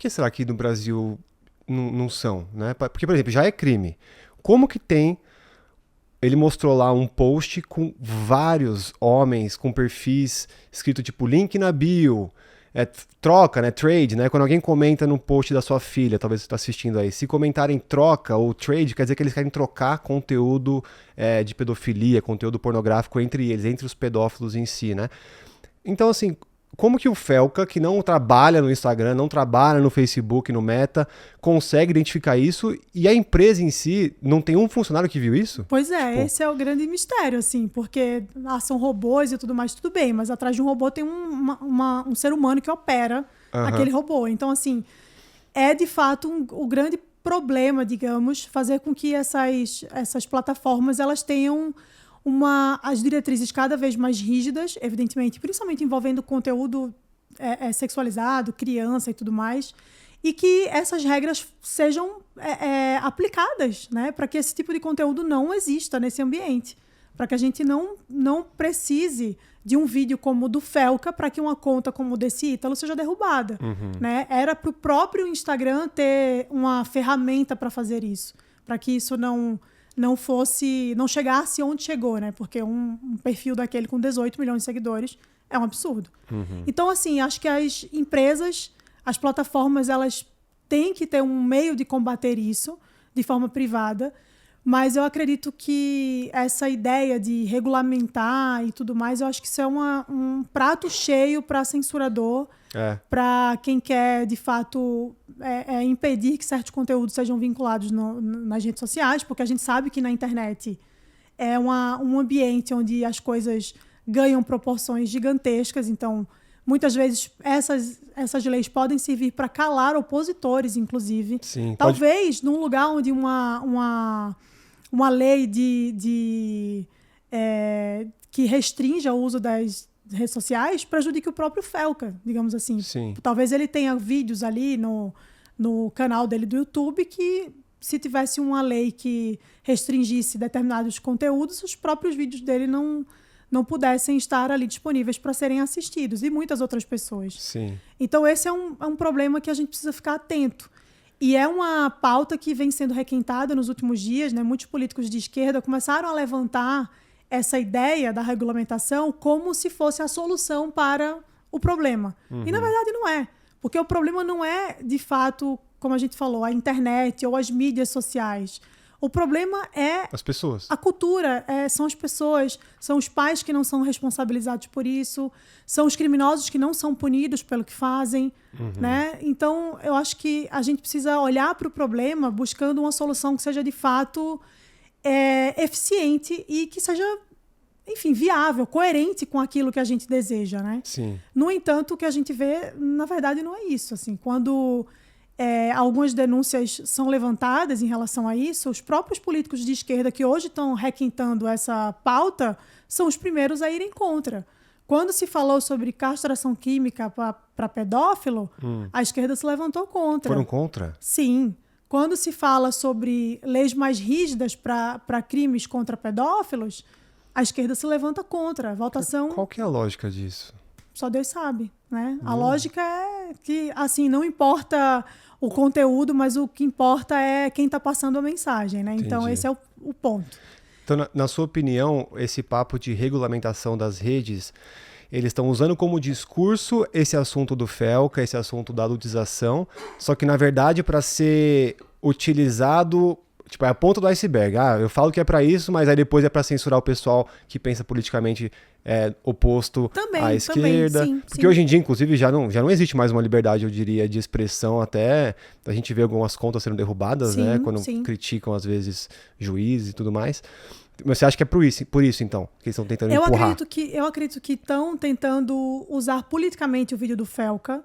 que será que no Brasil não são, né? Porque, por exemplo, já é crime. Como que tem... Ele mostrou lá um post com vários homens com perfis escrito tipo link na bio, troca, né, trade, né? Quando alguém comenta no post da sua filha, talvez você está assistindo aí, se comentarem troca ou trade, quer dizer que eles querem trocar conteúdo de pedofilia, conteúdo pornográfico entre eles, entre os pedófilos em si, né? Então, assim, como que o Felca, que não trabalha no Instagram, não trabalha no Facebook, no Meta, consegue identificar isso e a empresa em si não tem um funcionário que viu isso? Pois é, esse é o grande mistério, assim, porque são robôs e tudo mais, tudo bem, mas atrás de um robô tem um ser humano que opera aquele robô. Então, assim, é de fato o grande problema, digamos, fazer com que essas plataformas elas tenham as diretrizes cada vez mais rígidas, evidentemente, principalmente envolvendo conteúdo sexualizado, criança e tudo mais, e que essas regras sejam aplicadas, né, para que esse tipo de conteúdo não exista nesse ambiente, para que a gente não precise de um vídeo como o do Felca para que uma conta como o desse Ítalo seja derrubada. Né? Era para o próprio Instagram ter uma ferramenta para fazer isso, para que isso não chegasse onde chegou, né? Porque um perfil daquele com 18 milhões de seguidores é um absurdo. Então, assim, acho que as empresas, as plataformas, elas têm que ter um meio de combater isso de forma privada, mas eu acredito que essa ideia de regulamentar e tudo mais, eu acho que isso é um prato cheio para censurador, para quem quer, de fato, impedir que certos conteúdos sejam vinculados nas redes sociais, porque a gente sabe que na internet é um ambiente onde as coisas ganham proporções gigantescas, então muitas vezes essas leis podem servir para calar opositores, inclusive. Sim, talvez num lugar onde uma lei que restrinja o uso das redes sociais prejudique o próprio Felca, digamos assim. Sim. Talvez ele tenha vídeos ali no canal dele do YouTube que, se tivesse uma lei que restringisse determinados conteúdos, os próprios vídeos dele não pudessem estar ali disponíveis para serem assistidos, e muitas outras pessoas. Sim. Então esse é um problema que a gente precisa ficar atento. E é uma pauta que vem sendo requentada nos últimos dias, né? Muitos políticos de esquerda começaram a levantar essa ideia da regulamentação como se fosse a solução para o problema. E, na verdade, não é. Porque o problema não é, de fato, como a gente falou, a internet ou as mídias sociais. O problema é as pessoas. A cultura, são as pessoas, são os pais que não são responsabilizados por isso, são os criminosos que não são punidos pelo que fazem. Né? Então, eu acho que a gente precisa olhar para o problema buscando uma solução que seja, de fato, eficiente e que seja, enfim, viável, coerente com aquilo que a gente deseja. Né? Sim. No entanto, o que a gente vê, na verdade, não é isso. Assim, quando algumas denúncias são levantadas em relação a isso, os próprios políticos de esquerda que hoje estão requintando essa pauta são os primeiros a irem contra. Quando se falou sobre castração química para pedófilo, a esquerda se levantou contra. Foram contra? Sim. Quando se fala sobre leis mais rígidas para crimes contra pedófilos, a esquerda se levanta contra. A votação... Qual que é a lógica disso? Só Deus sabe, né? A lógica é que, assim, não importa o conteúdo, mas o que importa é quem está passando a mensagem, né? Entendi. Então, esse é o ponto. Então, na sua opinião, esse papo de regulamentação das redes, eles estão usando como discurso esse assunto do Felca, esse assunto da adultização, só que, na verdade, para ser utilizado... Tipo, é a ponta do iceberg. Eu falo que é pra isso, mas aí depois é pra censurar o pessoal que pensa politicamente oposto à esquerda. Também, sim, porque sim. hoje em dia, inclusive, já não existe mais uma liberdade, eu diria, de expressão. Até a gente vê algumas contas sendo derrubadas, Sim, né? Quando sim. criticam, às vezes, juízes e tudo mais. Mas você acha que é por isso então, que eles estão tentando empurrar? Eu acredito que estão tentando usar politicamente o vídeo do Felca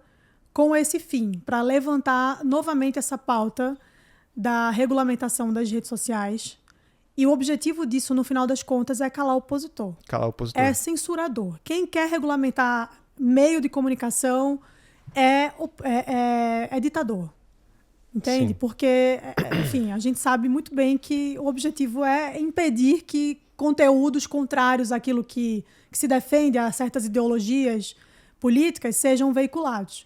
com esse fim, para levantar novamente essa pauta da regulamentação das redes sociais. E o objetivo disso, no final das contas, é calar o opositor. Calar o opositor. É censurador. Quem quer regulamentar meio de comunicação é ditador. Entende? Sim. Porque, enfim, a gente sabe muito bem que o objetivo é impedir que conteúdos contrários àquilo que se defende a certas ideologias políticas sejam veiculados.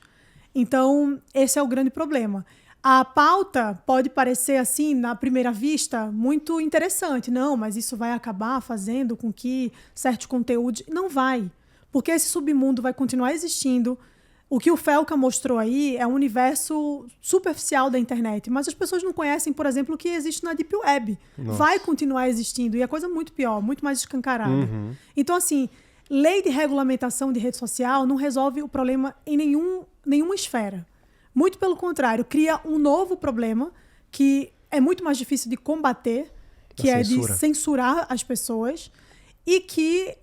Então, esse é o grande problema. A pauta pode parecer, assim, na primeira vista, muito interessante. Não, mas isso vai acabar fazendo com que certos conteúdos... Não vai, porque esse submundo vai continuar existindo. O que o Felca mostrou aí é um universo superficial da internet, mas as pessoas não conhecem, por exemplo, o que existe na Deep Web. Nossa. Vai continuar existindo, e é coisa muito pior, muito mais escancarada. Então, assim, lei de regulamentação de rede social não resolve o problema em nenhuma esfera. Muito pelo contrário, cria um novo problema que é muito mais difícil de combater, que é de censurar as pessoas, e que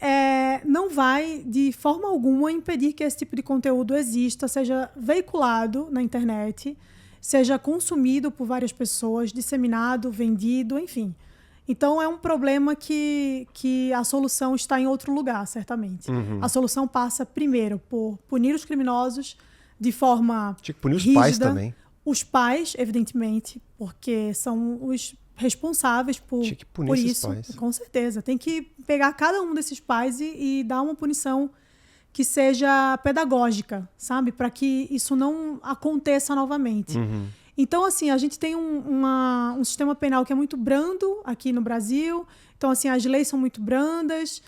não vai, de forma alguma, impedir que esse tipo de conteúdo exista, seja veiculado na internet, seja consumido por várias pessoas, disseminado, vendido, enfim. Então, é um problema que a solução está em outro lugar, certamente. A solução passa, primeiro, por punir os criminosos de forma Tinha que punir os rígida. pais também. Os pais, evidentemente, porque são os responsáveis por isso. Pais. Com certeza. Tem que pegar cada um desses pais e dar uma punição que seja pedagógica, sabe? Para que isso não aconteça novamente. Então, assim, a gente tem um sistema penal que é muito brando aqui no Brasil. Então, assim, as leis são muito brandas.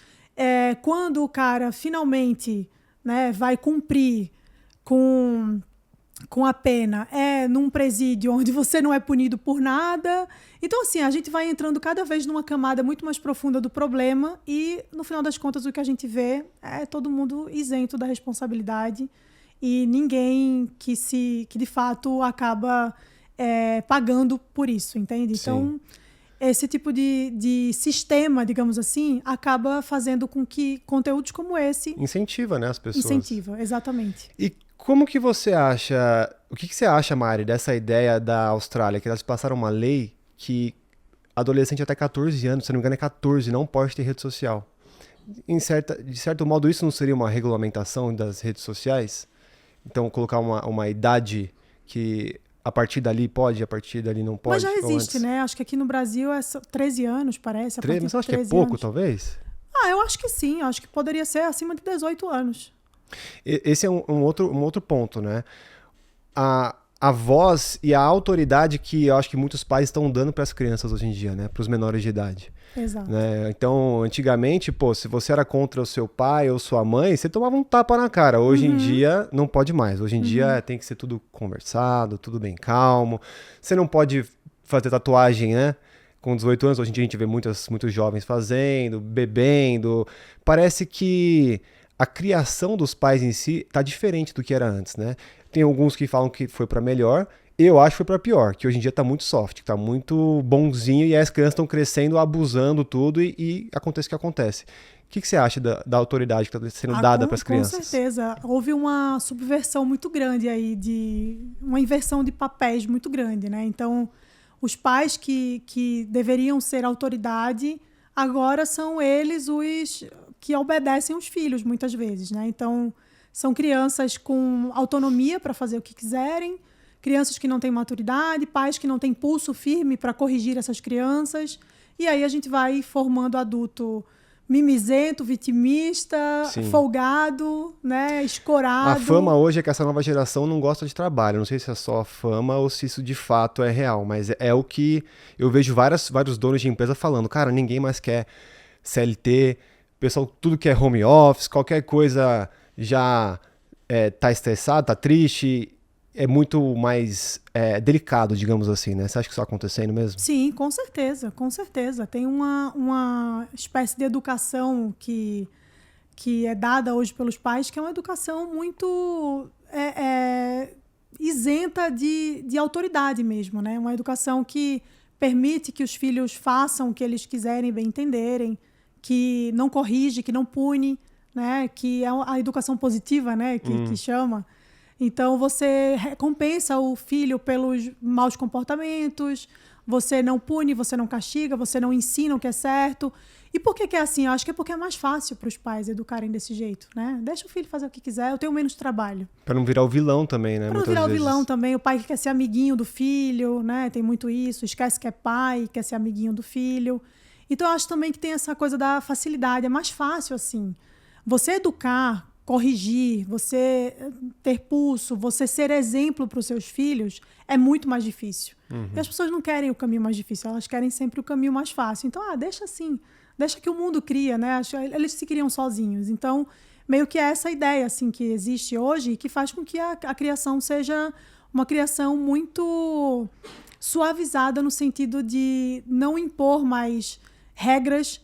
Quando o cara finalmente, né, vai cumprir com a pena, num presídio onde você não é punido por nada. Então, assim, a gente vai entrando cada vez numa camada muito mais profunda do problema e, no final das contas, o que a gente vê é todo mundo isento da responsabilidade e ninguém que de fato acaba pagando por isso, entende? Sim. Então, esse tipo de sistema, digamos assim, acaba fazendo com que conteúdos como esse... Incentiva, né, as pessoas. Incentiva, exatamente. E como que você acha... O que você acha, Mari, dessa ideia da Austrália, que elas passaram uma lei que adolescente até 14 anos, se não me engano é 14, não pode ter rede social. De certo modo, isso não seria uma regulamentação das redes sociais? Então, colocar uma idade que a partir dali pode, a partir dali não pode? Mas já existe, né? Acho que aqui no Brasil é 13 anos, parece. Mas você acha que é pouco, talvez? Eu acho que sim. Eu acho que poderia ser acima de 18 anos. Esse é um outro ponto, né? A voz e a autoridade que eu acho que muitos pais estão dando para as crianças hoje em dia, né? Para os menores de idade. Exato. Né? Então, antigamente, se você era contra o seu pai ou sua mãe, você tomava um tapa na cara. Hoje em dia, não pode mais. Hoje em dia tem que ser tudo conversado, tudo bem calmo. Você não pode fazer tatuagem, né? Com 18 anos, hoje em dia a gente vê muitos jovens fazendo, bebendo. Parece que a criação dos pais em si tá diferente do que era antes, né? Tem alguns que falam que foi para melhor, eu acho que foi para pior, que hoje em dia tá muito soft, tá muito bonzinho e as crianças estão crescendo, abusando tudo e acontece o que acontece. O que você acha da autoridade que está sendo dada para as crianças? Com certeza. Houve uma subversão muito grande aí, uma inversão de papéis muito grande, né? Então, os pais que deveriam ser autoridade, agora são eles os que obedecem os filhos, muitas vezes, né? Então, são crianças com autonomia para fazer o que quiserem, crianças que não têm maturidade, pais que não têm pulso firme para corrigir essas crianças. E aí a gente vai formando adulto mimizento, vitimista, Sim. Folgado, né, escorado. A fama hoje é que essa nova geração não gosta de trabalho. Não sei se é só a fama ou se isso de fato é real, mas é o que eu vejo vários donos de empresa falando. Cara, ninguém mais quer CLT, pessoal, tudo que é home office, qualquer coisa já tá estressado, tá triste, é muito mais delicado, digamos assim, né? Você acha que isso está acontecendo mesmo? Sim, com certeza, com certeza. Tem uma espécie de educação que é dada hoje pelos pais, que é uma educação muito isenta de autoridade mesmo, né? Uma educação que permite que os filhos façam o que eles quiserem bem entenderem, que não corrige, que não pune, né? Que é a educação positiva, né? Que chama. Então, você recompensa o filho pelos maus comportamentos, você não pune, você não castiga, você não ensina o que é certo. E por que é assim? Eu acho que é porque é mais fácil para os pais educarem desse jeito, né? Deixa o filho fazer o que quiser, eu tenho menos trabalho. Para não virar o vilão também, né? Para não virar o vilão também, o pai que quer ser amiguinho do filho, né? Tem muito isso, esquece que é pai, quer ser amiguinho do filho. Então, eu acho também que tem essa coisa da facilidade, é mais fácil assim. Você educar corrigir, você ter pulso, você ser exemplo para os seus filhos, é muito mais difícil. E as pessoas não querem o caminho mais difícil, elas querem sempre o caminho mais fácil. Então, deixa assim, deixa que o mundo cria, né? Eles se criam sozinhos. Então, meio que é essa ideia assim, que existe hoje, que faz com que a criação seja uma criação muito suavizada no sentido de não impor mais regras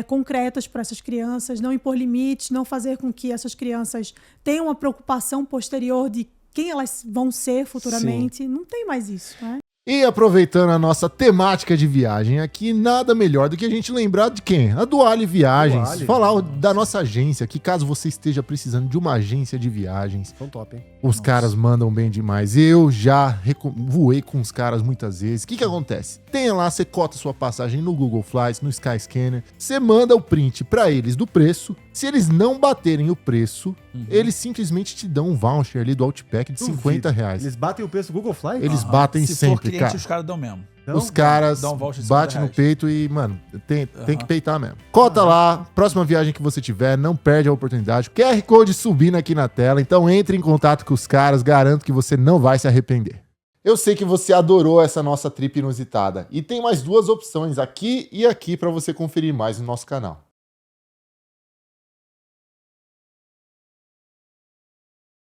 concretas para essas crianças, não impor limites, não fazer com que essas crianças tenham uma preocupação posterior de quem elas vão ser futuramente. Sim. Não tem mais isso, né? E aproveitando a nossa temática de viagem aqui, nada melhor do que a gente lembrar de quem? A Duale Viagens. Duale. Falar da nossa agência, que caso você esteja precisando de uma agência de viagens, são top, hein? Os caras mandam bem demais. Eu já voei com os caras muitas vezes. O que acontece? Tem lá, você cota sua passagem no Google Flights, no Skyscanner, você manda o print pra eles do preço. Se eles não baterem o preço, eles simplesmente te dão um voucher ali do Outback de R$50. Eles batem o preço do Google Flights? Eles batem Se sempre, for cliente, cara. os caras dão mesmo. Os caras Dá um voucher de batem no R$50. peito e, mano, tem que peitar mesmo. Cota lá, próxima viagem que você tiver, não perde a oportunidade. O QR Code subindo aqui na tela, então entre em contato com os caras, garanto que você não vai se arrepender. Eu sei que você adorou essa nossa trip inusitada e tem mais 2 opções aqui e aqui para você conferir mais no nosso canal.